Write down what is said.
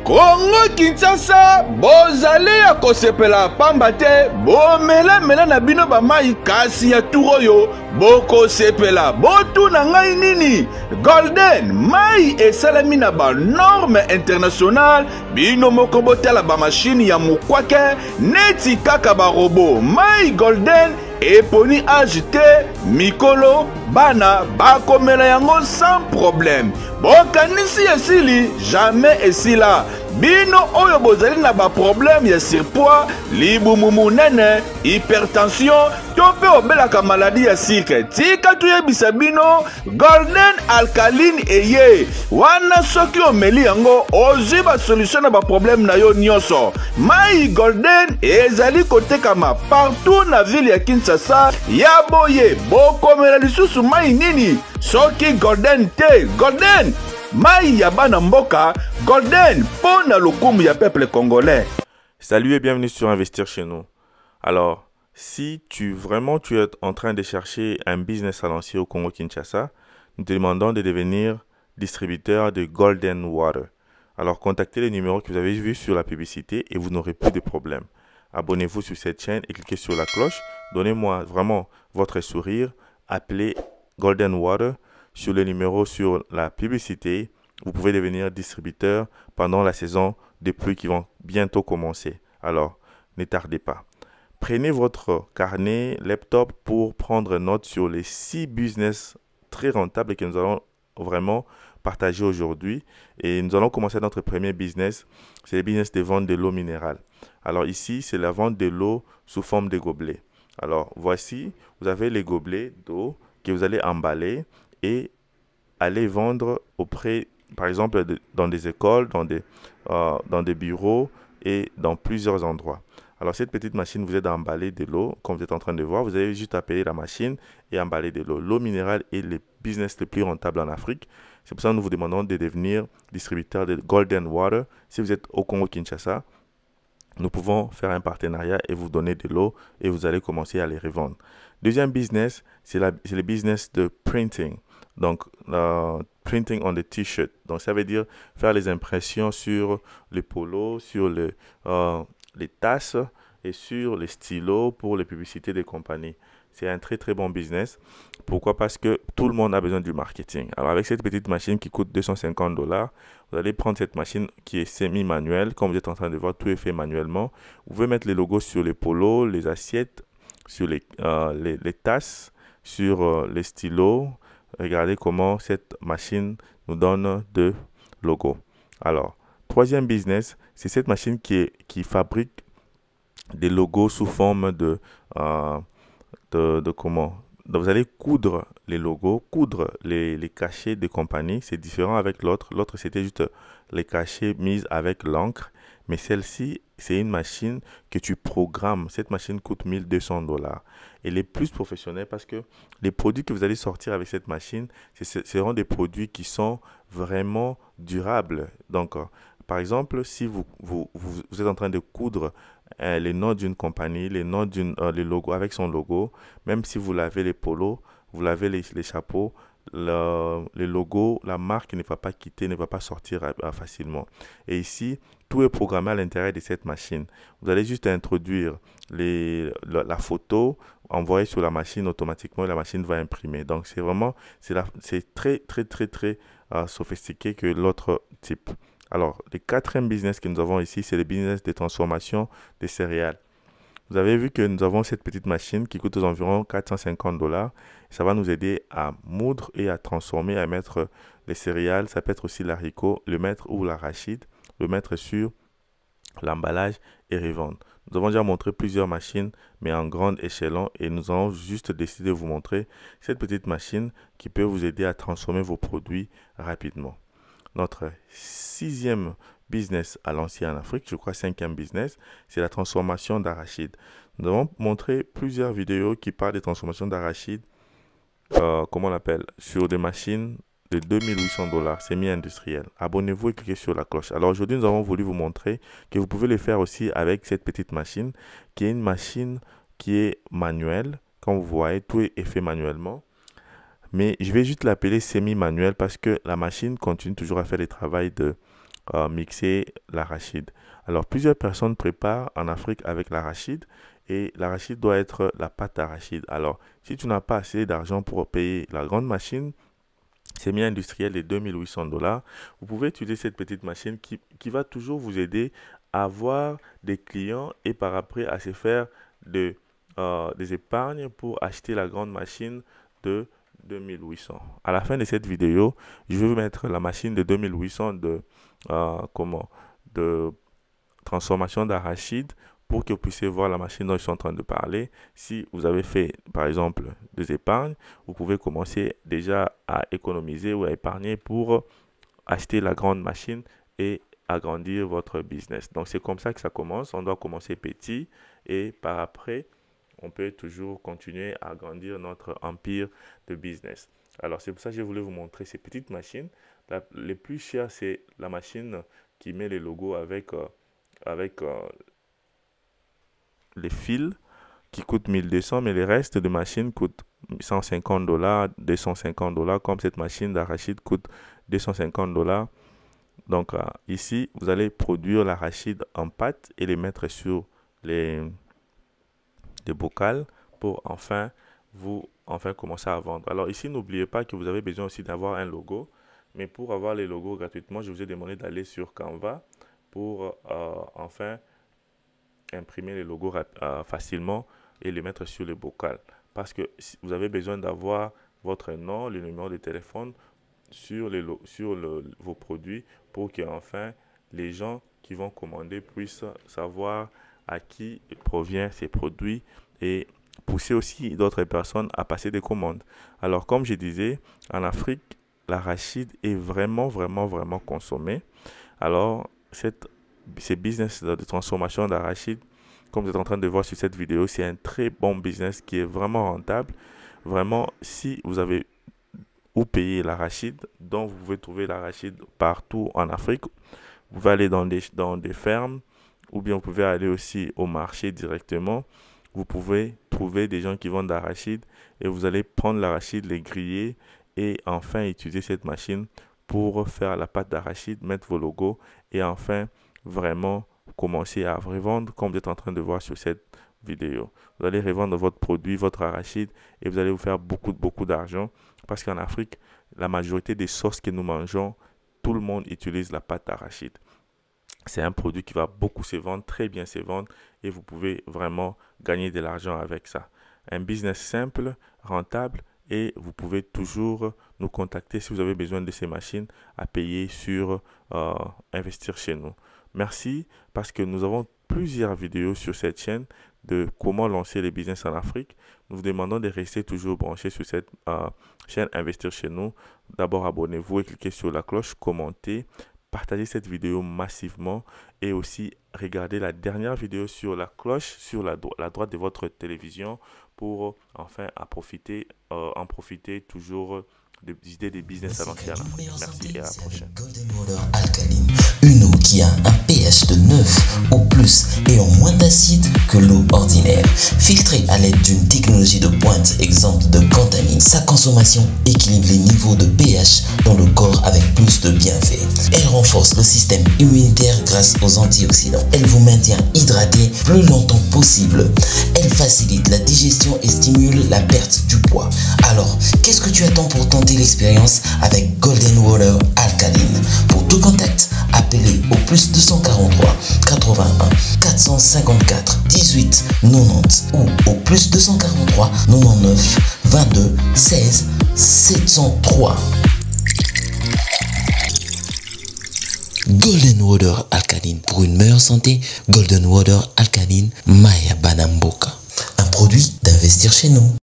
Congo Kinshasa bozali ya kosepela pamba te bomela na bino bamai kasi ya turoyo boko sepela botu na ngai nini Golden mai esalami na ba norme international bino moko botala ba machine ya mukwake neti kaka ba robot mai Golden eponi ajite mikolo bana bakomela yango sans problème bokanisi esili jamais esila bino oyo bozali na ba problème ya surpoids libumu munene hypertension to pe obelaka maladie ya sucre tika tuyebisa bino Golden alkaline eye wana soki omeli yango ozwi ba solution na ba problème na yo nyonso mai Golden ezali kotekama partout na ville ya Kinshasa ya boye bokomela lisusu mai nini soki Golden te Golden mai ya bana mboka Golden pour na lokumu ya peuple congolais. Salut et bienvenue sur Investir chez nous. Alors, si tu es en train de chercher un business à lancer au Congo Kinshasa, nous te demandons de devenir distributeur de Golden Water. Alors, contactez les numéros que vous avez vus sur la publicité et vous n'aurez plus de problème. Abonnez-vous sur cette chaîne et cliquez sur la cloche. Donnez-moi vraiment votre sourire. Appelez Golden Water sur le numéro sur la publicité. Vous pouvez devenir distributeur pendant la saison des pluies qui vont bientôt commencer. Alors, ne tardez pas. Prenez votre carnet, laptop pour prendre note sur les 6 business très rentables que nous allons vraiment partager aujourd'hui. Et nous allons commencer notre premier business. C'est le business de vente de l'eau minérale. Alors ici, c'est la vente de l'eau sous forme de gobelets. Alors voici, vous avez les gobelets d'eau que vous allez emballer et aller vendre auprès, par exemple, dans des écoles, dans des bureaux et dans plusieurs endroits. Alors, cette petite machine vous aide à emballer de l'eau. Comme vous êtes en train de voir, vous avez juste à payer la machine et emballer de l'eau. L'eau minérale est le business le plus rentable en Afrique. C'est pour ça que nous vous demandons de devenir distributeur de Golden Water. Si vous êtes au Congo Kinshasa, nous pouvons faire un partenariat et vous donner de l'eau et vous allez commencer à les revendre. Deuxième business, c'est le business de printing. Donc, printing on the t-shirt. Donc, ça veut dire faire les impressions sur les polos, sur les tasses et sur les stylos pour les publicités des compagnies. C'est un très bon business. Pourquoi? Parce que tout le monde a besoin du marketing. Alors, avec cette petite machine qui coûte 250 $, vous allez prendre cette machine qui est semi-manuelle. Comme vous êtes en train de voir, tout est fait manuellement. Vous pouvez mettre les logos sur les polos, les assiettes, sur les tasses, sur les stylos. Regardez comment cette machine nous donne de logos. Alors, troisième business, c'est cette machine qui fabrique des logos sous forme de comment? Donc, vous allez coudre les logos, coudre les cachets de compagnie. C'est différent avec l'autre. L'autre, c'était juste les cachets mis avec l'encre. Mais celle-ci, c'est une machine que tu programmes. Cette machine coûte 1200 $. Elle est plus professionnelle parce que les produits que vous allez sortir avec cette machine, ce seront des produits qui sont vraiment durables. Donc, par exemple, si vous êtes en train de coudre les noms d'une compagnie, les logos avec son logo, même si vous lavez les polos, vous lavez les chapeaux, les logos, la marque ne va pas quitter, ne va pas sortir facilement. Et ici, tout est programmé à l'intérieur de cette machine. Vous allez juste introduire la photo, envoyer sur la machine automatiquement et la machine va imprimer. Donc, c'est très sophistiqué que l'autre type. Alors, le quatrième business que nous avons ici, c'est le business de transformation des céréales. Vous avez vu que nous avons cette petite machine qui coûte environ 450 $. Ça va nous aider à moudre et à transformer, à mettre les céréales. Ça peut être aussi l'haricot, le mettre ou l'arachide, le mettre sur l'emballage et revendre. Nous avons déjà montré plusieurs machines, mais en grande échelon. Et nous allons juste décider de vous montrer cette petite machine qui peut vous aider à transformer vos produits rapidement. Notre sixième business à lancer en Afrique, je crois cinquième business, c'est la transformation d'arachide. Nous avons montré plusieurs vidéos qui parlent de transformation d'arachide, comment on l'appelle, sur des machines de 2800 $, semi-industrielles. Abonnez-vous et cliquez sur la cloche. Alors aujourd'hui, nous avons voulu vous montrer que vous pouvez le faire aussi avec cette petite machine, qui est une machine qui est manuelle. Comme vous voyez, tout est fait manuellement. Mais je vais juste l'appeler semi-manuel parce que la machine continue toujours à faire le travail de mixer l'arachide. Alors, plusieurs personnes préparent en Afrique avec l'arachide et l'arachide doit être la pâte d'arachide. Alors, si tu n'as pas assez d'argent pour payer la grande machine, semi-industrielle de $2800, vous pouvez utiliser cette petite machine qui va toujours vous aider à avoir des clients et par après à se faire des épargnes pour acheter la grande machine de 2800. À la fin de cette vidéo, je vais vous mettre la machine de 2800 de transformation d'arachide pour que vous puissiez voir la machine dont je suis en train de parler. Si vous avez fait, par exemple, des épargnes, vous pouvez commencer déjà à économiser ou à épargner pour acheter la grande machine et agrandir votre business. Donc, c'est comme ça que ça commence. On doit commencer petit et par après, on peut toujours continuer à agrandir notre empire de business. Alors, c'est pour ça que j'ai voulu vous montrer ces petites machines. Les plus chères, c'est la machine qui met les logos avec les fils qui coûtent 1200, mais les restes de machines coûtent $150, $250, comme cette machine d'arachide coûte $250. Donc ici, vous allez produire l'arachide en pâte et les mettre sur les bocals pour enfin commencer à vendre. Alors ici, n'oubliez pas que vous avez besoin aussi d'avoir un logo, mais pour avoir les logos gratuitement, je vous ai demandé d'aller sur Canva pour enfin imprimer les logos facilement et les mettre sur les bocals. Parce que vous avez besoin d'avoir votre nom, le numéro de téléphone sur vos produits pour que enfin les gens qui vont commander puissent savoir à qui provient ces produits et pousser aussi d'autres personnes à passer des commandes. Alors comme je disais, en Afrique, l'arachide est vraiment consommé. Alors ces business de transformation d'arachide, comme vous êtes en train de voir sur cette vidéo, c'est un très bon business qui est vraiment rentable. Vraiment, si vous avez où payer l'arachide, donc vous pouvez trouver l'arachide partout en Afrique. Vous pouvez aller dans des fermes ou bien vous pouvez aller aussi au marché directement. Vous pouvez trouver des gens qui vendent l'arachide et vous allez prendre l'arachide, les griller et enfin utiliser cette machine pour faire la pâte d'arachide, mettre vos logos et enfin vraiment commencer à revendre comme vous êtes en train de voir sur cette vidéo. Vous allez revendre votre produit, votre arachide et vous allez vous faire beaucoup d'argent parce qu'en Afrique, la majorité des sauces que nous mangeons, tout le monde utilise la pâte d'arachide. C'est un produit qui va beaucoup se vendre, très bien se vendre et vous pouvez vraiment gagner de l'argent avec ça. Un business simple, rentable et vous pouvez toujours nous contacter si vous avez besoin de ces machines à payer sur Investir chez nous. Merci parce que nous avons plusieurs vidéos sur cette chaîne de comment lancer les business en Afrique. Nous vous demandons de rester toujours branchés sur cette chaîne Investir chez nous. D'abord, abonnez-vous et cliquez sur la cloche, commentez, partagez cette vidéo massivement et aussi regardez la dernière vidéo sur la cloche sur la droite de votre télévision pour enfin en profiter toujours des idées de business avancées en Afrique. Merci et à la prochaine. Golden Water Alkaline, une eau qui a un pH de 9 ou plus et en moins d'acide que l'eau ordinaire. Filtrée à l'aide d'une technologie de pointe exempte de contamines, sa consommation équilibre les niveaux de pH dans le corps avec plus de bienfaits. Elle renforce le système immunitaire grâce aux antioxydants. Elle vous maintient hydraté plus longtemps possible. Elle facilite la digestion et stimule la perte du poids. Alors, qu'est-ce que tu attends pour tenter l'expérience avec Golden Water Alkaline? Pour tout contact, appelez au plus 243 81 454 18 90 ou au plus 243 99 22 16 703. Golden Water Alkaline, pour une meilleure santé. Golden Water Alkaline Maya Banamboka, un produit d'Investir chez nous.